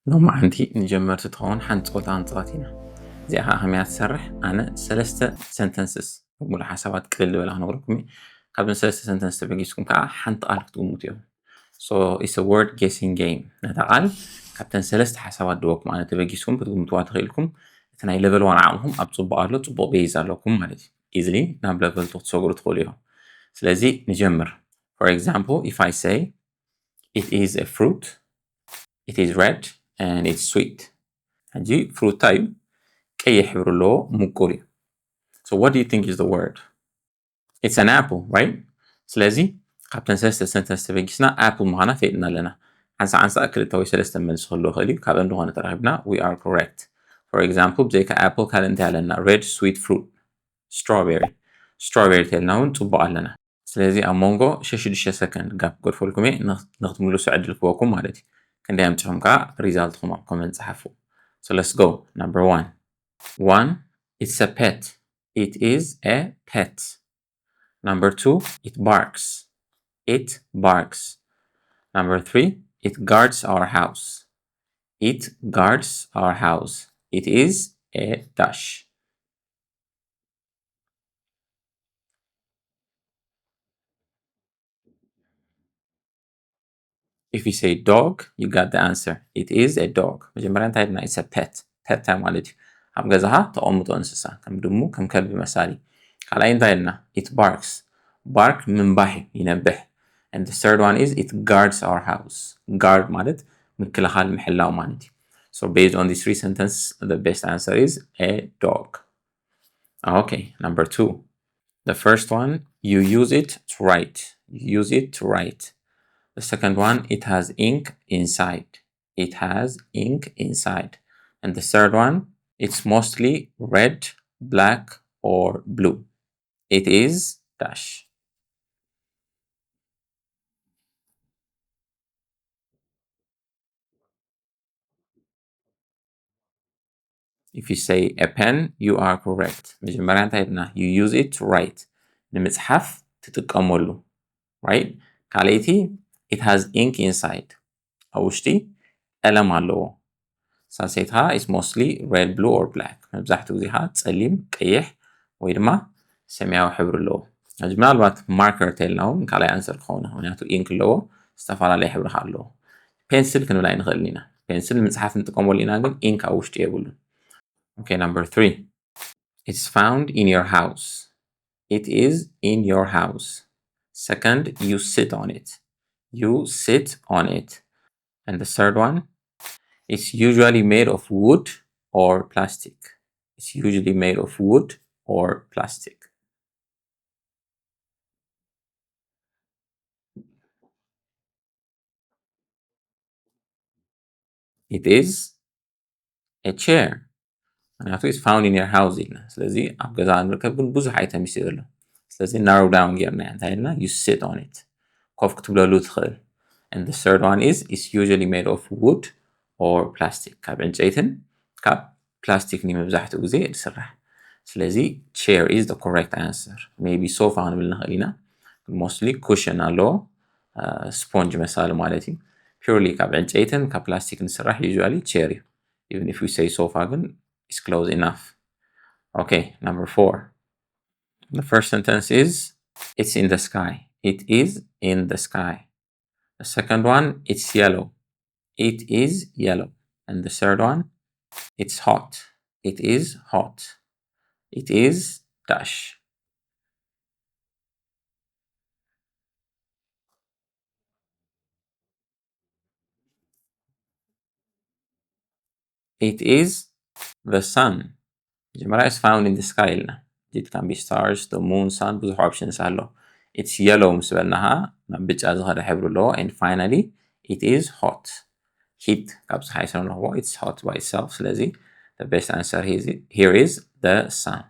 لما عندي نجمرت تخون حنت قطع انطاتينا زي خميات سرح أنا سلسة سنتنسز بقول حسابات كل ولا هنقولكم قبل سلسة سنتنس تبقيسكم كا حنت قالك تقوموتيو so it's a word guessing game نتعال كابتن سلسة حسابات دوك معنا تبقيسكم بتقومتوا تخيلكم تناي level 1 عامهم أبصب قالو تبقى بيز لكم مالتي easily ناب level تصغروا تقوليها سلازي نجمر for example if I say it is a fruit it is red and it's sweet هنجي fruit type كي يحبر له مقولي so what do you think is the word it's an apple right سلازي قبل سلسة سنتنس تبقيسنا apple معنا فإدنا لنا عنسا أكل توي سلسة من سخلو خلي كابن لغانا ترغبنا we are correct for example بزيك apple كان انتهى لنا red sweet fruit strawberry تلناون تبقى لنا سلازي أمونغو شاشي سكند قاب قرفو لكم نخدمو له سعد لكوكم مالتي كان ديام تفهم كا ريزالت خما كومنت صحفو so let's go number 1 it's a pet it is a pet number 2 it barks number 3 it guards our house it is a dash if you say dog you got the answer it is a dog مجمران تايدنا it's a pet مالتي عم جزها تقومتو انسسا كم دمو كم كلب مسالي خلاين تايدنا it bark من باحي ينبه and the third one is it guards our house guard مالت من كل حال محلاو مالتي so based on these three sentences the best answer is a dog okay number 2 the first one you use it to write the second one it has ink inside and the third one it's mostly red black or blue it is dash if you say a pen you are correct مجمرا انتهينا you use it to write نمسحف تتقملو right كاليتي it has ink inside أوشتي قلم علو سانسيتها is mostly red blue or black مبزحتو زيها تسليم قيح ويدما سمياو حبر اللو أجمع الوقت marker تيلناو كالي أنسر خونه ونياتو ink اللو استفعل عليه حبر حالو pencil كنو لاين غلينا pencil مسحف نتقملينا قل ink أوشتي يقولو okay number 3 it's found in your house it is in your house second you sit on it and the third one it's usually made of wood or plastic it is a chair معناته is found in your house إلنا سلازي أب جزاء نركب كن بوزح أيتم يصير له سلازي narrow down جيرنا يعني تايلنا you sit on it كوف كتب له تخيل and the third one is it's usually made of wood or plastic كاب انجيتن كاب plastic نيمة بزحته وزي تسرح سلازي chair is the correct answer maybe sofa هنبلنا خلينا mostly cushion ألو sponge مثال مالتي purely كاب انجيتن كاب plastic نسرح usually chair even if we say sofa is close enough. Okay, number 4. The first sentence is it's in the sky. It is in the sky. The second one, it's yellow. It is yellow. And the third one, it's hot. It is hot. It is dash. It is the sun. Jamara is found in the sky. It can be stars, the moon, sun, ብዙ options አለው. It's yellow مسبلناها ብጫ ዝኸደ ሕብሩ له and finally it is hot. Heat ካብ ፀሓይ ስለንረኽቦ it's hot by itself ስለዚ the best answer here is the sun.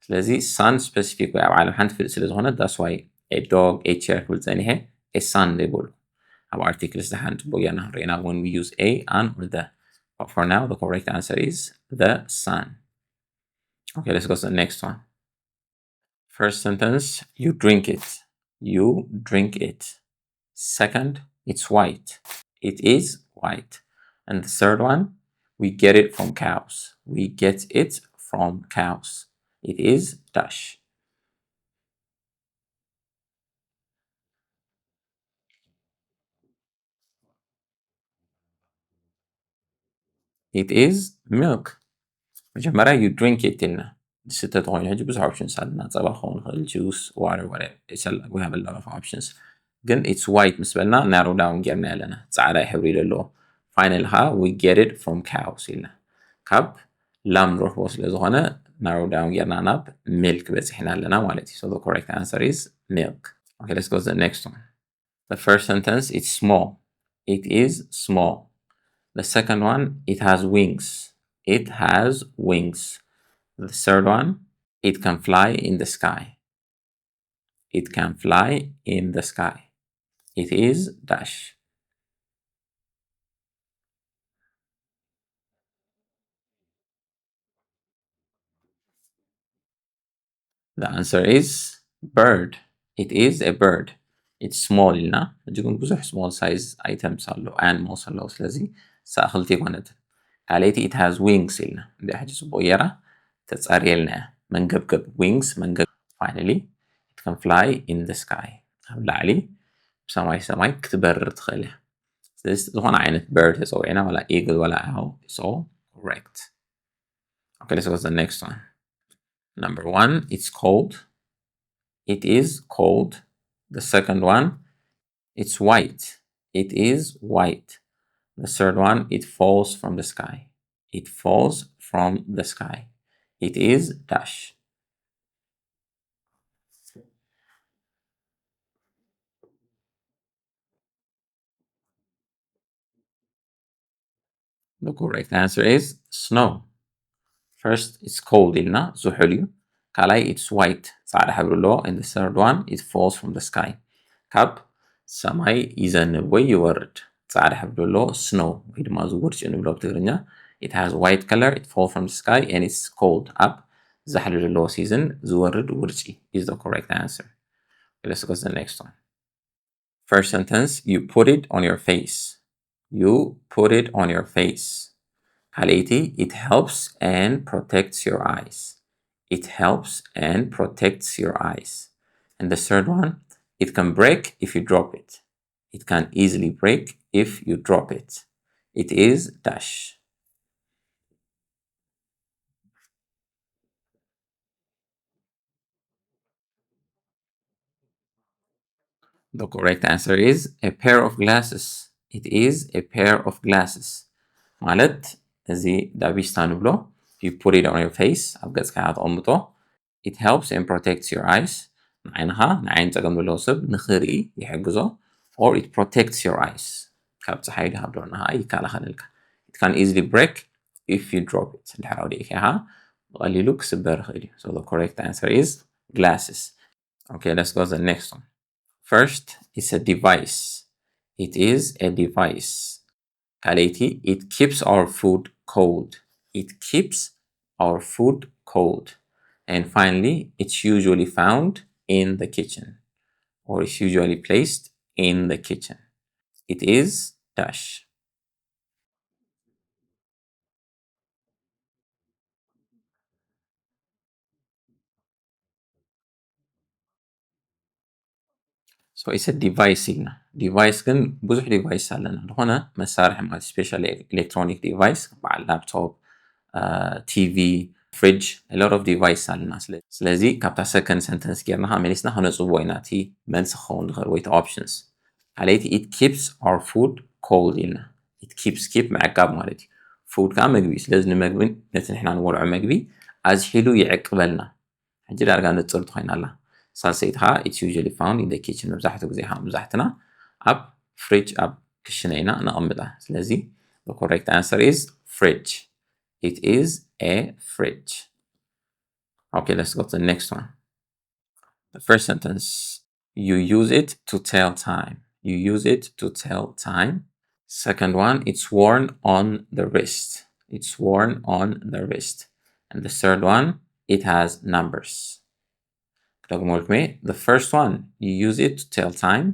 ስለዚ sun specific ወይ ኣብ ዓለም ሓንቲ ፍልጥ ስለዝኾነ that's why a dog, a chair ክብል ፀኒሐ a sun ይብሉ. ኣብ articles ዝሓን ፅቡቅ ጌርና ንሪኢና when we use a, an or the. But for now the correct answer is the sun. Okay, let's go to the next one. First sentence, you drink it. Second, it's white. It is white. And the third one, we get it from cows. We get it from cows. It is dash. It is milk. መጀመሪያ you drink it إلنا ستة تغير هجي ብዙ options አለና ጸባ ኾን ኽእል juice water whatever we have a lot of options ግን it's white ምስ በልና narrow down ጌርና ያለና ጻዕዳ ሕብሪ ዘለዎ final ها we get it from cows ኢልና ካብ ላም ንረኽቦ ስለዝኾነ narrow down ጌርና ናብ milk በፂሕና ኣለና ማለት እዩ so the correct answer is milk. Okay, let's go to the next one. The first sentence, it's small. It is small. The second one, it has wings. It has wings. The third one, it can fly in the sky. It can fly in the sky. It is dash. The answer is bird. It is a bird. It's small إلنا እጅጉን ብዙሕ small size items አለው animals አለው ስለዚህ ሳእኽልቲ ይኮነት ካልአይቲ it has wings إلنا እንደ ሕጂ ጽቡቕ ጌራ ተጻርየልና መንገብገብ wings መንገብ finally it can fly in the sky ኣብ ላዕሊ ብሰማይ ሰማይ ክትበርር ትኽእል እያ ስለዚህ ዝኾነ ዓይነት bird ተፀውዒና ወላ eagle ወላ owl it's all correct. Okay, let's go to the next one. Number one, it's cold. It is cold. The second one, it's white. It is white. The third one, it falls from the sky. It falls from the sky. It is dash. The correct answer is snow. First, it's cold إلنا زحليو. كالاي it's white ጻዕዳ ሕብሪ ኣለዎ and the third one, it falls from the sky. ካብ ሰማይ ይዘንብ ወይ ይወርድ ጻዕዳ ሕብሪ ኣለዎ snow ወይ ድማ ዝውርጭ ንብሎ ብትግርኛ. It has white color, it falls from the sky and it's cold. ኣብ ዛሕሊ ዘለዎ season ዝወርድ ውርጪ is the correct answer. Okay, let's go to the next one. First sentence, you put it on your face. You put it on your face. ካልአይቲ it helps and protects your eyes. It helps and protects your eyes. And the third one, it can break if you drop it. It can easily break if you drop it. It is dash. The correct answer is a pair of glasses. It is a pair of glasses. ማለት እዚ ዳቢስታ ንብሎ you put it on your face ኣብ ገጽካ ተቐምጦ it helps and protects your eyes ንዓይንኻ ንዓይን ፀገም ዘለዎ ሰብ ንኽርኢ ይሕግዞ or it protects your eyes ካብ ፀሓይ ካብ ደርናኻ ይከላኸለልካ it can easily break if you drop it ድሕሪ ወዲእካ ብቐሊሉ ክስበር ይኽእል እዩ so the correct answer is glasses. Okay, let's go to the next one. First, it's a device. It is a device. ካልአይቲ it keeps our food cold. It keeps our food cold. And finally, it's usually found in the kitchen or it's usually placed in the kitchen. It is dash. So it's a device ኢልና device ግን ብዙሕ device ኣለና ዝኾነ መሳርሒ ማለት special electronic device በዓል laptop, TV, fridge, a lot of device ኣለና ስለዚ ካብታ second sentence ጌርና መሊስና ክነፅብዎ ኢና እቲ መልሲ ክኸውን ዝኽእል ወይ options. ካልአይቲ it keeps our food cold ኢልና it keeps keep ምዕቃብ ማለት እዩ food ከዓ ምግቢ ስለዚ ንምግቢ ነቲ ንሕና ንበልዖ ምግቢ ኣዝሒሉ ይዕቅበልና ሕጂ ዳርጋ ንፅር ትኾይና ኣላ ሳልሰይትኻ it's usually found in the kitchen መብዛሕትኡ ግዜ ኻ መብዛሕትና ኣብ fridge ኣብ ክሽነ ኢና ነቐምጣ ስለዚ the correct answer is fridge. It is a fridge. Okay, let's go to the next one. The first sentence, you use it to tell time. You use it to tell time. Second one, it's worn on the wrist. It's worn on the wrist. And the third one, it has numbers. The first one, you use it to tell time.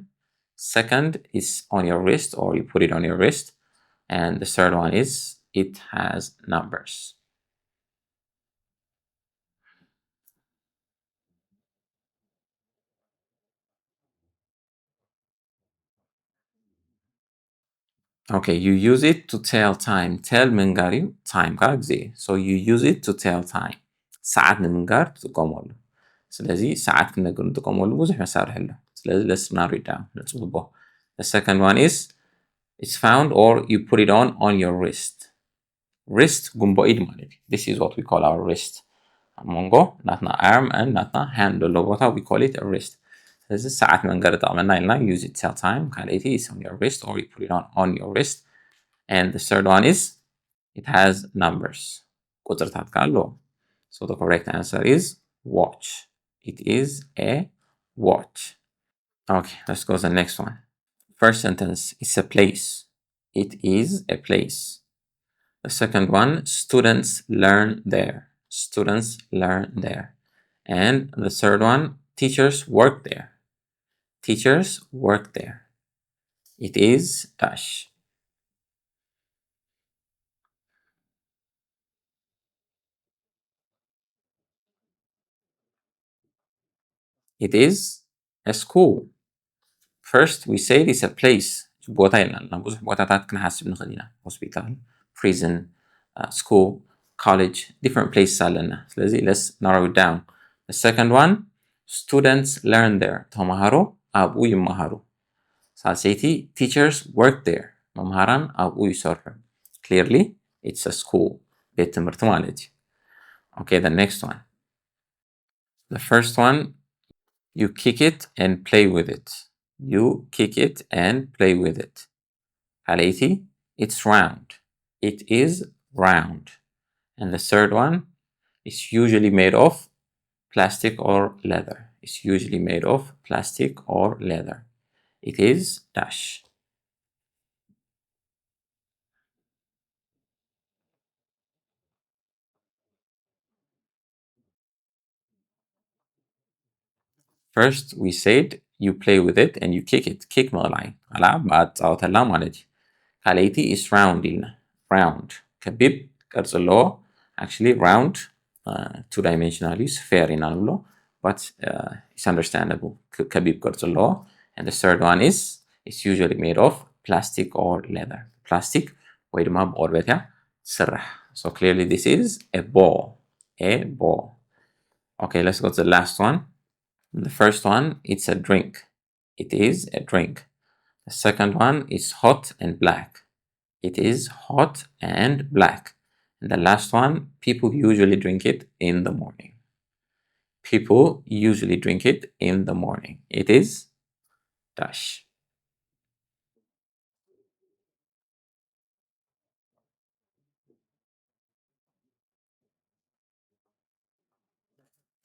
Second is on your wrist or you put it on your wrist. And the third one is it has numbers. Okay, you use it to tell time. Tell ምንጋሪው time ጋር ጊዜ. So you use it to tell time. ሰዓት ንምንጋር ትጥቀመሉ. ስለዚህ ሰዓት ክነግሩ ንጥቀመሉ ብዙሕ መሳርሒ ኣሎ. ስለዚህ let's narrow it down. ንጽብቦ. The second one is it's found or you put it on your wrist. Wrist ጉንቦ ኢድ ማለት እዩ. This is what we call our wrist. ሞንጎ ናትና arm and ናትና hand ዘሎ ቦታ we call it a wrist. ስለዚህ ሰዓት መንገር ይጠቕመና ኢልና use it tell time. ካልአይቲ is on your wrist or you put it on your wrist. And the third one is it has numbers. ቁጥርታት ካሎ. So the correct answer is watch. It is a watch. Okay, let's go to the next one. First sentence, it's a place. It is a place. The second one, students learn there. Students learn there. And the third one, teachers work there. Teachers work there. It is dash. It is a school. First, we said it's a place. ቦታ ኢልና ብዙሕ ቦታታት ክንሓስብ ንኽእል ኢና. Hospital, prison, school, college, different places ኣለና. ስለዚ let's narrow it down. The second one, students learn there. ተማሃሮ ኣብኡ ይመሃሩ. ሳልሰይቲ teachers work there. መምሃራን ኣብኡ ይሰርሑ. Clearly, it's a school. ቤት ትምህርቲ ማለት እዩ. Okay, the next one. The first one, you kick it and play with it. You kick it and play with it. Kaleti, it's round. It is round. And the third one is usually made of plastic or leather. It's usually made of plastic or leather. It is dash. First, we said you play with it and you kick it. Kick مغلعين. ألعب بعد أو تلام عليه. Kaleti is round إلنا. Round. كبيب ቅርጽ ኣለዎ. Actually, round, two-dimensionally, sphere ይናሉ. But it's understandable. كبيب ቅርጽ ኣለዎ. And the third one is it's usually made of plastic or leather. Plastic ወይ ድማ ብቆርበት እያ ትስራሕ. So clearly this is a ball. A ball. Okay, let's go to the last one. The first one, it's a drink. It is a drink. The second one is hot and black. It is hot and black. And the last one, people usually drink it in the morning. People usually drink it in the morning. It is dash.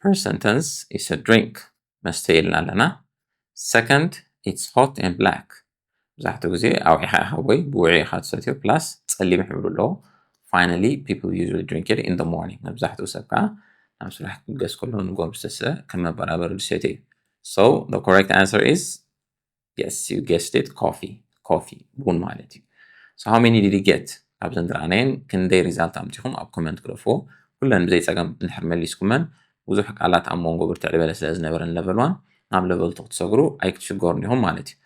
First sentence is a drink. Second, it's hot and black. مزحتو ጊዜ ኣውዒኻ ወይ ብውዒኻ ትሰትዮ plus ጸሊም ሕብሪ ኣለዎ. Finally, people usually drink it in the morning. መብዛሕትኡ ሰብ ከዓ ናብ ስራሕ ክገስ ከሎ ንጎም ዝተስአ ከም መበራበሪ ልሰትዮ እዩ. So the correct answer is yes, you guessed it, coffee. Coffee. ቡን ማለት እዩ. So how many did you get? ኣብ ዘንድረኣነየን ክንደይ ሪዛልት ኣምፂኹም ኣብ ኮመንት ግለፍዎ. ኩለን ብዘይ ፀገም እንድሕር መሊስኩመን ብዙሕ ቃላት ኣብ መንጎ ብርትዕ ዝበለ ስለ ዝነበረን level 1 ናብ level 2 ክትሰግሩ ኣይክትሽገሩን ኢኹም ማለት እዩ.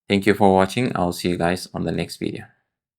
Thank you for watching. I'll see you guys on the next video.